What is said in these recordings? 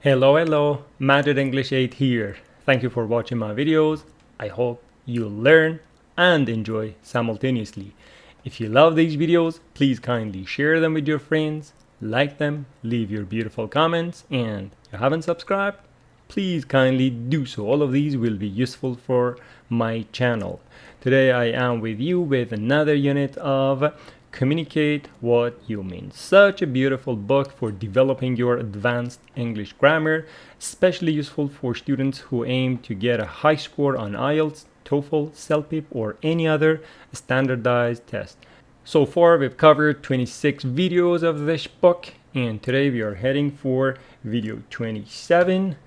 Hello, Magic English 8 here. Thank you for watching my videos. I hope you learn and enjoy simultaneously. If you love these videos, please kindly share them with your friends, like them, leave your beautiful comments, and if you haven't subscribed, please kindly do so. All of these will be useful for my channel. Today I am with you with another unit of Communicate What You Mean. Such a beautiful book for developing your advanced English grammar, especially useful for students who aim to get a high score on IELTS, TOEFL, CELPIP, or any other standardized test. So far, we've covered 26 videos of this book, and today we are heading for video 27,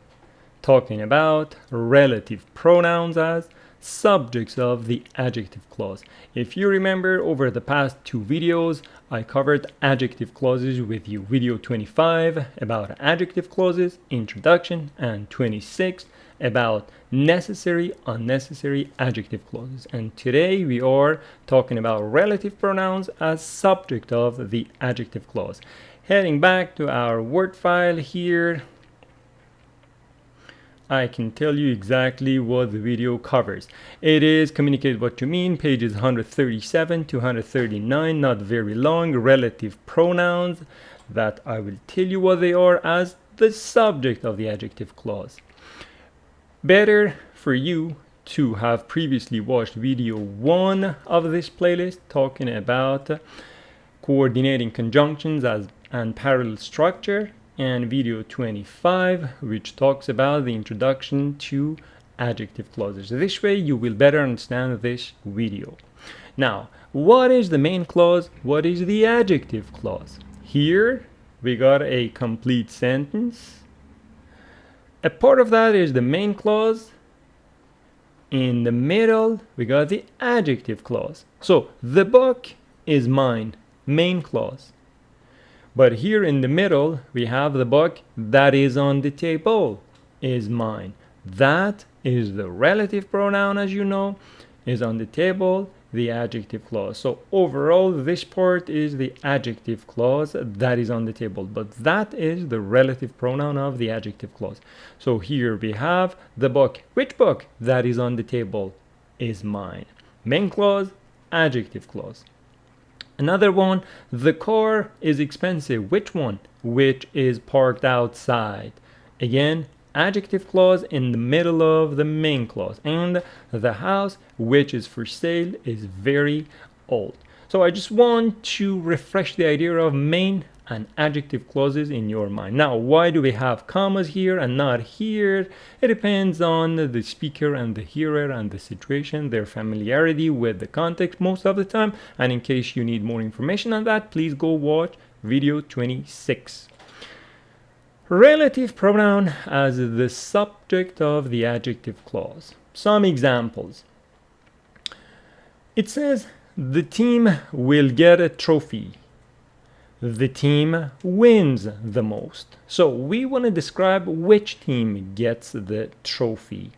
talking about relative pronouns as subjects of the adjective clause. If you remember, over the past two videos, I covered adjective clauses with you. Video 25 about adjective clauses, introduction, and 26 about necessary, unnecessary adjective clauses. And today we are talking about relative pronouns as subject of the adjective clause. Heading back to our Word file here, I can tell you exactly what the video covers. It is Communicate What You Mean, pages 137 to 139, not very long, relative pronouns that I will tell you what they are as the subject of the adjective clause. Better for you to have previously watched video 1 of this playlist talking about coordinating conjunctions and parallel structure, and video 25, which talks about the introduction to adjective clauses. This way you will better understand this video. Now, what is the main clause? What is the adjective clause? Here we got a complete sentence. A part of that is the main clause. In the middle we got the adjective clause. So the book is mine, main clause. But here in the middle, we have the book that is on the table is mine. That is the relative pronoun, as you know, is on the table, the adjective clause. So overall, this part is the adjective clause that is on the table, but that is the relative pronoun of the adjective clause. So here we have the book. Which book that is on the table is mine? Main clause, adjective clause. Another one, the car is expensive. Which one? Which is parked outside. Again, adjective clause in the middle of the main clause. And the house, which is for sale, is very old. So I just want to refresh the idea of main and adjective clauses in your mind. Now, why do we have commas here and not here? It depends on the speaker and the hearer and the situation, their familiarity with the context most of the time. And in case you need more information on that, please go watch video 26. Relative pronoun as the subject of the adjective clause. Some examples. It says, the team will get a trophy. The team wins the most. So we want to describe which team gets the trophy.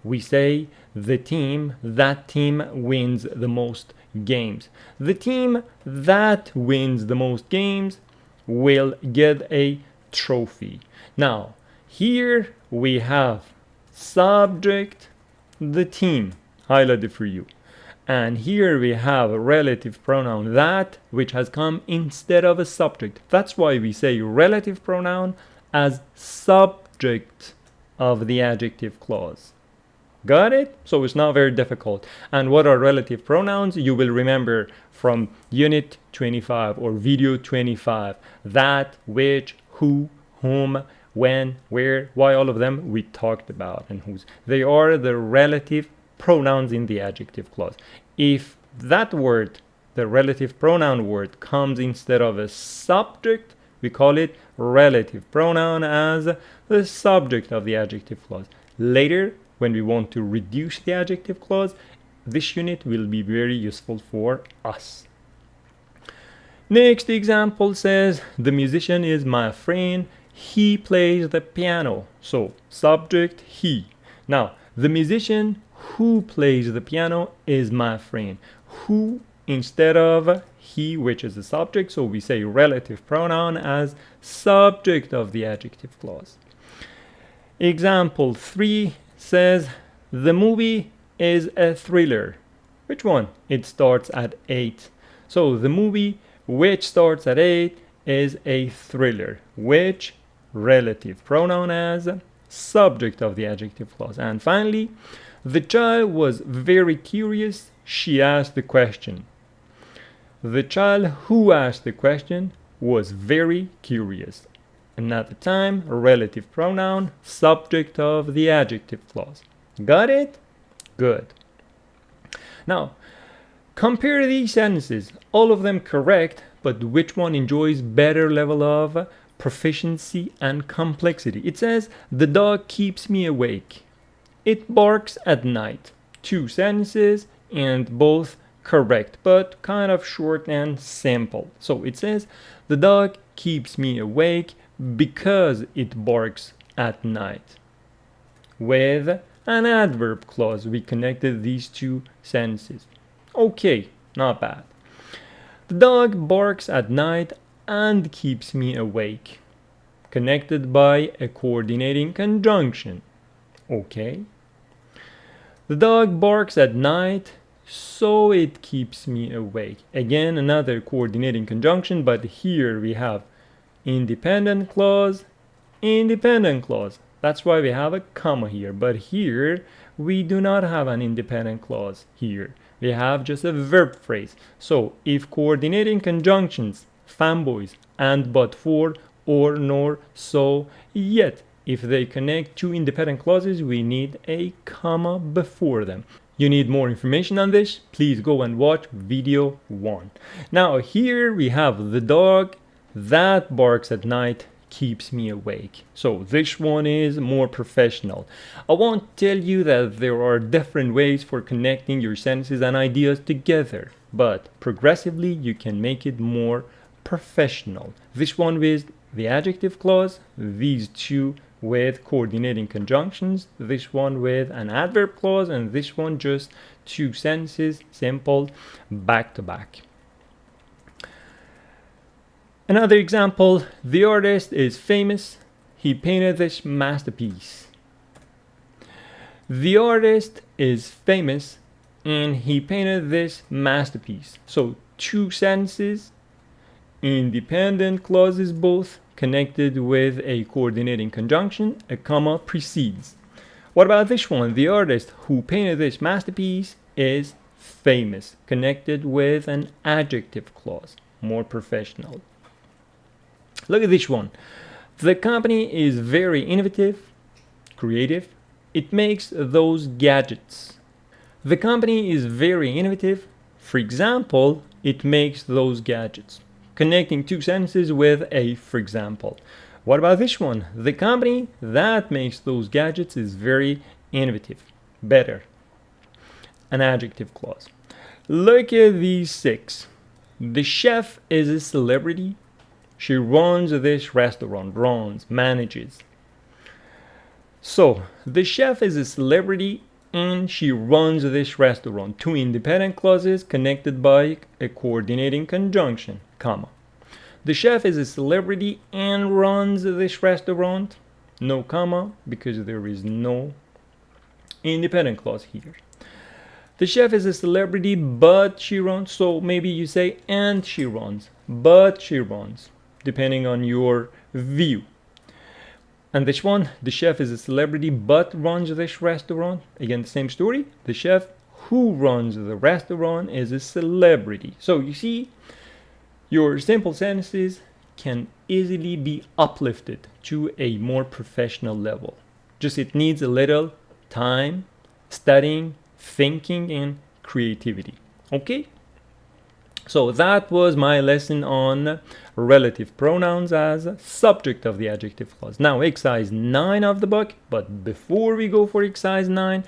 We say the team, that team wins the most games. The team that wins the most games will get a trophy. Now, here we have subject, the team, highlighted for you. And here we have a relative pronoun that, which has come instead of a subject. That's why we say relative pronoun as subject of the adjective clause. Got it? So it's not very difficult. And what are relative pronouns? You will remember from unit 25 or video 25. That, which, who, whom, when, where, why, all of them we talked about, and whose. They are the relative pronouns in the adjective clause. If that word, the relative pronoun word, comes instead of a subject, we call it relative pronoun as the subject of the adjective clause. Later, when we want to reduce the adjective clause, this unit will be very useful for us. Next example says, the musician is my friend. He plays the piano. So, subject, he. Now, the musician who plays the piano is my friend. Who instead of he, which is the subject, so we say relative pronoun as subject of the adjective clause. Example 3 says, the movie is a thriller. Which one? It starts at 8. So the movie which starts at 8 is a thriller. Which? Relative pronoun as subject of the adjective clause. And finally, the child was very curious. She asked the question. The child who asked the question was very curious. And at the time, relative pronoun, subject of the adjective clause. Got it? Good. Now, compare these sentences. All of them correct, but which one enjoys better level of proficiency and complexity? It says, the dog keeps me awake. It barks at night. 2 sentences and both correct, but kind of short and simple. So it says, the dog keeps me awake because it barks at night. With an adverb clause, we connected these 2 sentences. Okay, not bad. The dog barks at night and keeps me awake. Connected by a coordinating conjunction. Okay. The dog barks at night, so it keeps me awake. Again, another coordinating conjunction, but here we have independent clause, independent clause. That's why we have a comma here. But here, we do not have an independent clause here. We have just a verb phrase. So, if coordinating conjunctions, fanboys, and but for, or, nor, so, yet, if they connect 2 independent clauses, we need a comma before them. You need more information on this? Please go and watch video 1. Now here we have the dog that barks at night keeps me awake. So this one is more professional. I won't tell you that there are different ways for connecting your sentences and ideas together, but progressively you can make it more professional. This one with the adjective clause, these 2 with coordinating conjunctions, this one with an adverb clause, and this one just 2 sentences, simple, back to back. Another example, the artist is famous. He painted this masterpiece. The artist is famous and he painted this masterpiece. So 2 sentences, independent clauses both, connected with a coordinating conjunction, a comma precedes. What about this one? The artist who painted this masterpiece is famous, connected with an adjective clause, more professional. Look at this one. The company is very innovative, creative. It makes those gadgets. The company is very innovative. For example, it makes those gadgets. Connecting 2 sentences with a for example. What about this one? The company that makes those gadgets is very innovative, better. An adjective clause. Look at these 6. The chef is a celebrity. She runs this restaurant, manages. So, the chef is a celebrity and she runs this restaurant. 2 independent clauses connected by a coordinating conjunction, comma. The chef is a celebrity and runs this restaurant. No comma, because there is no independent clause here. The chef is a celebrity, but she runs. So maybe you say, and she runs, but she runs, depending on your view. And this one, the chef is a celebrity, but runs this restaurant. Again, the same story. The chef who runs the restaurant is a celebrity. So you see, your simple sentences can easily be uplifted to a more professional level. Just it needs a little time, studying, thinking, and creativity. Okay? So that was my lesson on relative pronouns as subject of the adjective clause. Now exercise 9 of the book, but before we go for exercise 9,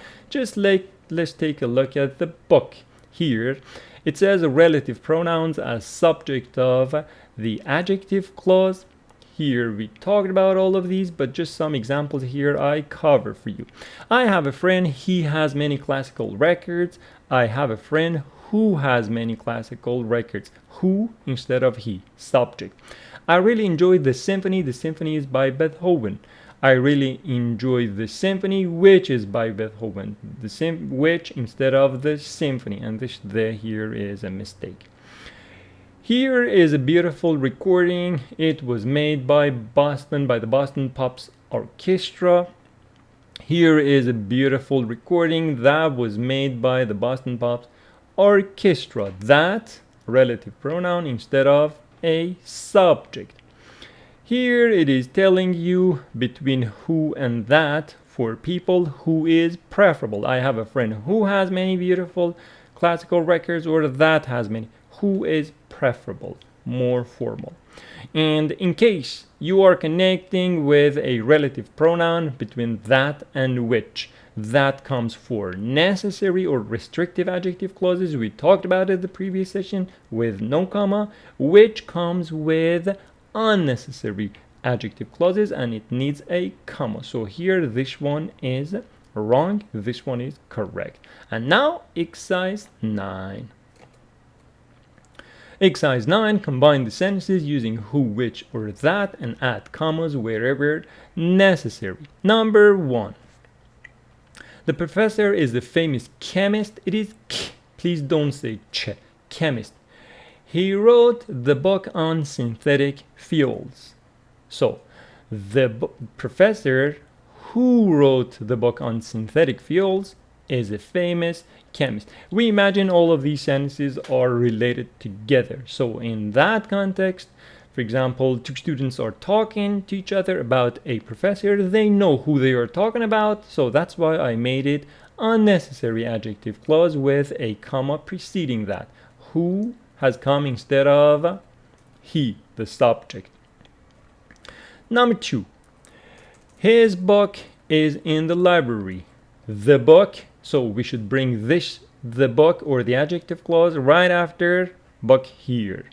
let's take a look at the book. Here it says relative pronouns as subject of the adjective clause. Here we talked about all of these, but just some examples here I cover for you. I have a friend, he has many classical records. I have a friend who has many classical records. Who instead of he, subject. I really enjoyed the symphony. The symphony is by Beethoven. I really enjoy the symphony, which is by Beethoven. Which instead of the symphony, and this the here is a mistake. Here is a beautiful recording. It was made by the Boston Pops Orchestra. Here is a beautiful recording that was made by the Boston Pops Orchestra. That relative pronoun instead of a subject. Here it is telling you between who and that for people who is preferable. I have a friend who has many beautiful classical records, or that has many. Who is preferable, more formal. And in case you are connecting with a relative pronoun between that and which, that comes for necessary or restrictive adjective clauses. We talked about it in the previous session with no comma, which comes with unnecessary adjective clauses and it needs a comma. So here this one is wrong, this one is correct. And now exercise 9. Exercise 9, combine the sentences using who, which, or that and add commas wherever necessary. Number 1. The professor is a famous chemist. It is k. Please don't say ch. Chemist. He wrote the book on synthetic fuels. So, the professor who wrote the book on synthetic fuels is a famous chemist. We imagine all of these sentences are related together. So in that context, for example, two students are talking to each other about a professor. They know who they are talking about. So that's why I made it unnecessary adjective clause with a comma preceding that. Who has come instead of he, the subject. Number 2. His book is in the library. The book, so we should bring this, the book or the adjective clause right after book here,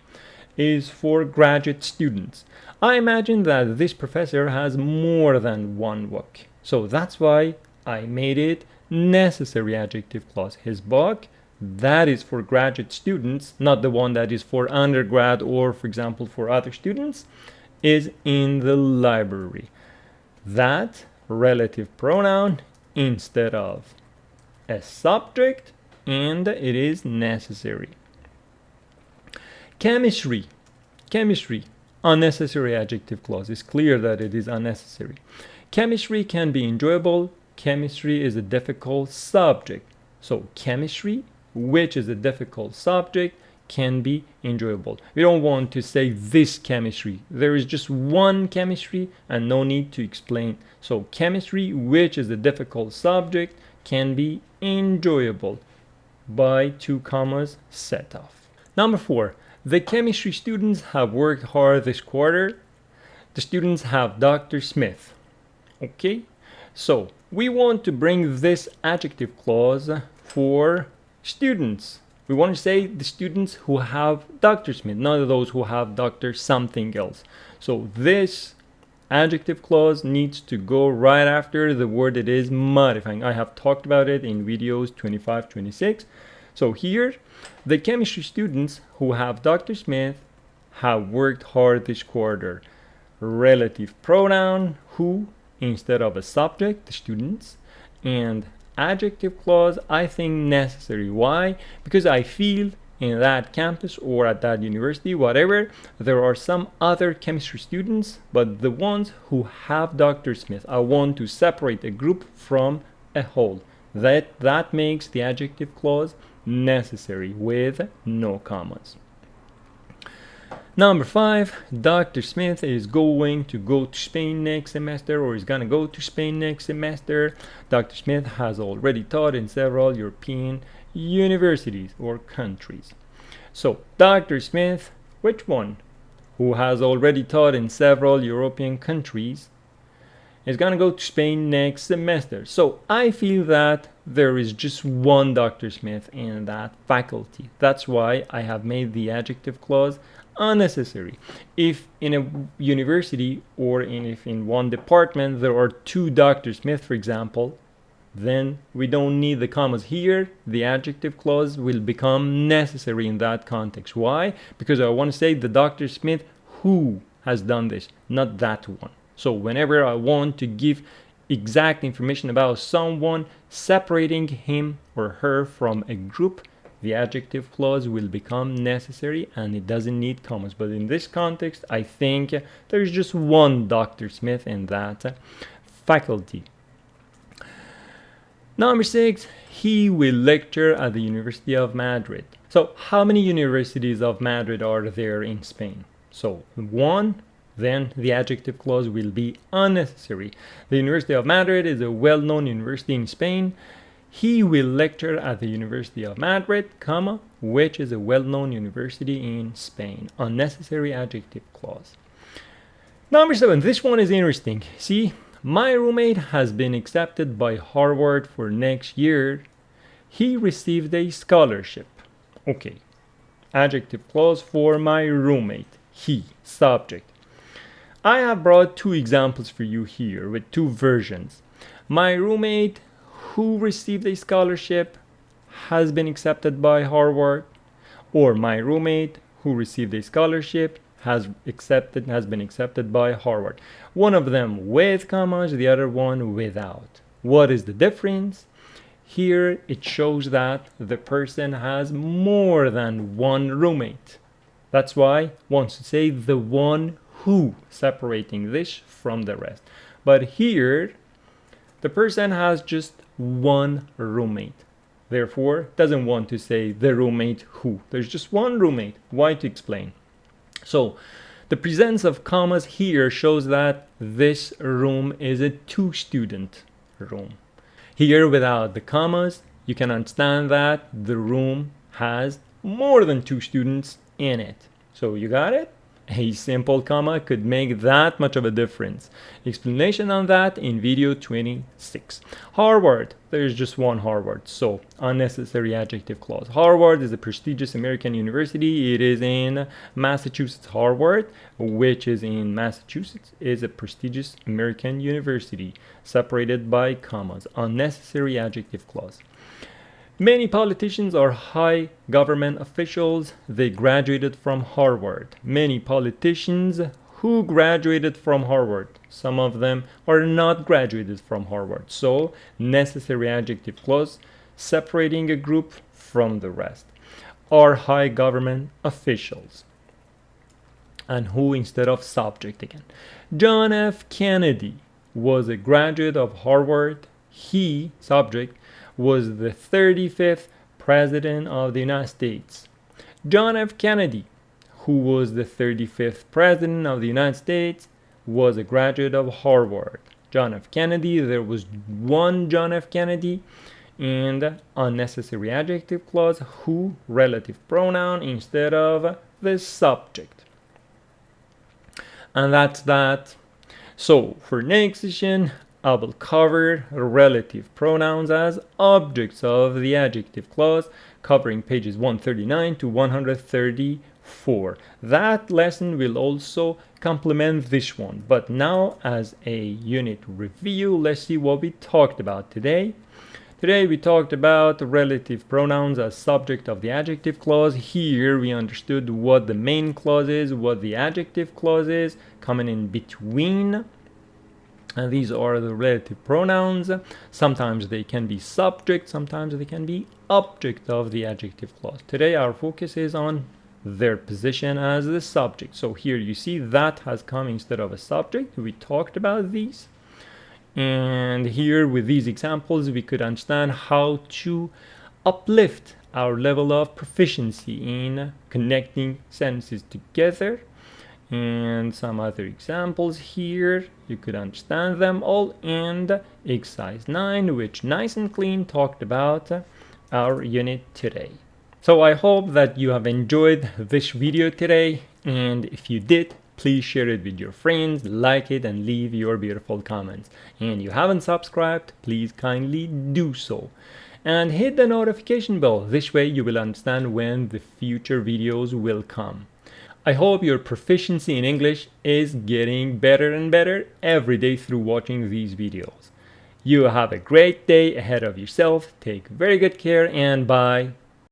is for graduate students. I imagine that this professor has more than one book. So that's why I made it necessary adjective clause. His book, that is for graduate students, not the one that is for undergrad or, for example, for other students, is in the library. That relative pronoun instead of a subject, and it is necessary. Chemistry. Chemistry. Unnecessary adjective clause. It's clear that it is unnecessary. Chemistry can be enjoyable. Chemistry is a difficult subject. So chemistry, which is a difficult subject, can be enjoyable. We don't want to say this chemistry. There is just one chemistry and no need to explain. So chemistry, which is a difficult subject, can be enjoyable by 2 commas set off. Number 4. The chemistry students have worked hard this quarter. The students have Dr. Smith. Okay? So we want to bring this adjective clause for students. We want to say the students who have Dr. Smith, not those who have Dr. something else. So this adjective clause needs to go right after the word it is modifying. I have talked about it in videos 25, 26. So here, the chemistry students who have Dr. Smith have worked hard this quarter. Relative pronoun who instead of a subject, the students, and adjective clause, I think necessary. Why? Because I feel in that campus or at that university, whatever, there are some other chemistry students, but the ones who have Dr. Smith, I want to separate a group from a whole. That makes the adjective clause necessary with no commas. Number 5, Dr. Smith is going to go to Spain next semester, or is going to go to Spain next semester. Dr. Smith has already taught in several European universities or countries. So, Dr. Smith, which one? Who has already taught in several European countries, is going to go to Spain next semester. So, I feel that there is just one Dr. Smith in that faculty. That's why I have made the adjective clause unnecessary. If in a university or if in one department there are 2 Dr. Smith, for example, then we don't need the commas here. The adjective clause will become necessary in that context. Why? Because I want to say the Dr. Smith who has done this, not that one. So whenever I want to give exact information about someone, separating him or her from a group, the adjective clause will become necessary and it doesn't need commas. But in this context, I think there's just one Dr. Smith in that faculty. Number 6, he will lecture at the University of Madrid. So how many universities of Madrid are there in Spain? So 1, then the adjective clause will be unnecessary. The University of Madrid is a well-known university in Spain. He will lecture at the University of Madrid, comma, which is a well-known university in Spain. Unnecessary adjective clause. Number 7, this one is interesting. See, my roommate has been accepted by Harvard for next year. He received a scholarship. Okay, adjective clause for my roommate. He, subject. I have brought 2 examples for you here with 2 versions. My roommate who received a scholarship has been accepted by Harvard, or my roommate who received a scholarship has been accepted by Harvard. One of them with commas, the other one without. What is the difference? Here it shows that the person has more than one roommate. That's why I want to say the one who, separating this from the rest. But here, the person has just one roommate. Therefore, doesn't want to say the roommate who. There's just one roommate. Why? To explain. So, the presence of commas here shows that this room is a 2-student room. Here, without the commas, you can understand that the room has more than 2 students in it. So, you got it? A simple comma could make that much of a difference. Explanation on that in video 26. Harvard. There's just one Harvard, so unnecessary adjective clause. Harvard is a prestigious American university. It is in Massachusetts. Harvard, which is in Massachusetts, is a prestigious American university, separated by commas. Unnecessary adjective clause. Many politicians are high government officials. They graduated from Harvard. Many politicians who graduated from Harvard. Some of them are not graduated from Harvard. So, necessary adjective clause separating a group from the rest. Are high government officials. And who instead of subject again. John F. Kennedy was a graduate of Harvard. He, subject, was the 35th President of the United States. John F. Kennedy, who was the 35th President of the United States, was a graduate of Harvard. John F. Kennedy, there was one John F. Kennedy, and unnecessary adjective clause, who, relative pronoun instead of the subject. And that's that. So, for next session, I will cover relative pronouns as objects of the adjective clause, covering pages 139 to 134. That lesson will also complement this one. But now, as a unit review, let's see what we talked about today. Today we talked about relative pronouns as subject of the adjective clause. Here we understood what the main clause is, what the adjective clause is, coming in between. And these are the relative pronouns. Sometimes they can be subject, sometimes they can be object of the adjective clause. Today our focus is on their position as the subject. So here you see that has come instead of a subject. We talked about these. And here with these examples we could understand how to uplift our level of proficiency in connecting sentences together. And some other examples here, you could understand them all. And exercise 9, which nice and clean talked about our unit today. So I hope that you have enjoyed this video today, and if you did, please share it with your friends, like it, and leave your beautiful comments. And you haven't subscribed, please kindly do so. And hit the notification bell. This way you will understand when the future videos will come. I hope your proficiency in English is getting better and better every day through watching these videos. You have a great day ahead of yourself. Take very good care and bye.